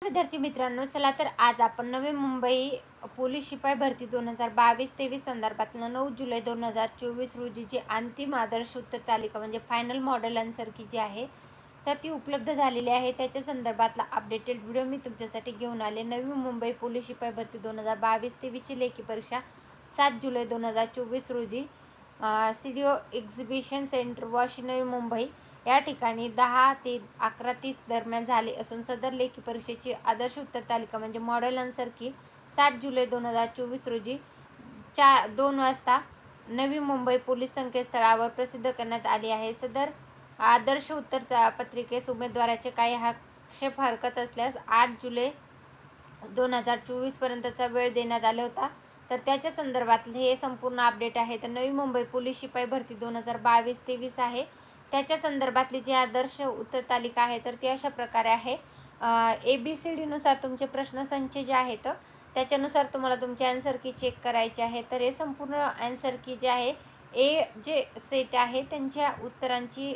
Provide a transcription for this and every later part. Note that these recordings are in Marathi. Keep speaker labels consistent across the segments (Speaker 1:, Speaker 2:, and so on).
Speaker 1: विद्यार्थी मित्रांनो, चला तर आज आपण नवी मुंबई पोलीस शिपाई भरती 2022-23 संदर्भातलं 9 जुलै 2024 रोजीची अंतिम आदर्श उत्तर तालिका म्हणजे फायनल मॉडेल आन्सर की जी आहे तर ती उपलब्ध झालेली आहे। त्याच्या संदर्भातला अपडेटेड व्हिडिओ मी तुमच्यासाठी घेऊन आले। नवी मुंबई पोलीस शिपाई भरती 2022-23 ची लेखी परीक्षा 7 जुलै 2024 रोजी CDO exhibition centre Vashi Navi Mumbai या ठिकाणी 10 ते 11:30 दरम्यान झाले असून सदर लेखी परीक्षेची आदर्श उत्तर तालिका म्हणजे मॉडेल आन्सर की 7 जुलै 2024 रोजी 2 वाजता नवी मुंबई पोलीस संकेतस्थळावर प्रसिद्ध करण्यात आली आहे। सदर आदर्श उत्तर पत्रिकेस उमेदवाराचे काही आक्षेप हरकत असल्यास 8 जुलै 2024 पर्यंतचा वेळ देण्यात आला होता। तर त्याच्या संदर्भातले हे संपूर्ण अपडेट आहे। तर नवी मुंबई पोलीस शिपाई भरती 2022-23 आहे। त्याच्या संदर्भातली जी आदर्श उत्तर तालिका आहे तर ती अशा प्रकारे आहे। ABCD नुसार तुमचे प्रश्नसंच जे आहेत त्याच्यानुसार तुम्हाला तुमचे आन्सर की चेक करायचे आहे। तर हे संपूर्ण आन्सर की जे आहे ए जे सेट आहे त्यांच्या उत्तरांची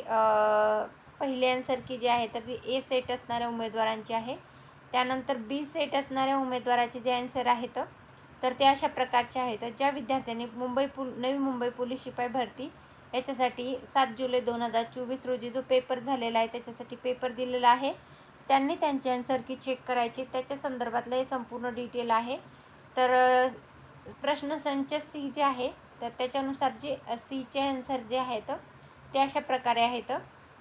Speaker 1: पहिली आन्सर की जे आहे तर ती ए सेट असणाऱ्या उमेदवारांची आहे। त्यानंतर बी सेट असणाऱ्या उमेदवाराचे जे आन्सर आहेत तर ते अशा प्रकारचे आहेत। ज्या विद्यार्थ्यांनी नवी मुंबई पोलीस शिपाई भरती याच्यासाठी 7 जुलै 2024 रोजी जो पेपर झालेला आहे त्याच्यासाठी पेपर दिलेला आहे त्यांनी त्यांचे आन्सर की चेक करायचे। त्याच्या संदर्भातलं हे संपूर्ण डिटेल आहे। तर प्रश्नसंच सी जे आहे तर त्याच्यानुसार जे सीचे आन्सर जे आहेत ते अशा प्रकारे आहेत।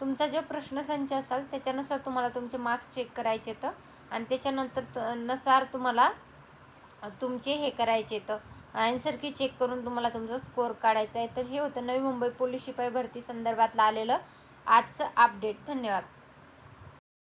Speaker 1: तुमचा जो प्रश्नसंच असेल त्याच्यानुसार तुम्हाला तुमचे मार्क्स चेक करायचे आहेत आणि त्याच्यानंतर नुसार तुम्हाला तुमचे हे करायचे आहेत आन्सर की चेक करून तुम्हाला तुमचा स्कोअर काढायचा आहे। तर हे होतं नवी मुंबई पोलीस शिपाई भरती संदर्भातलं आलेलं आजचं अपडेट। धन्यवाद।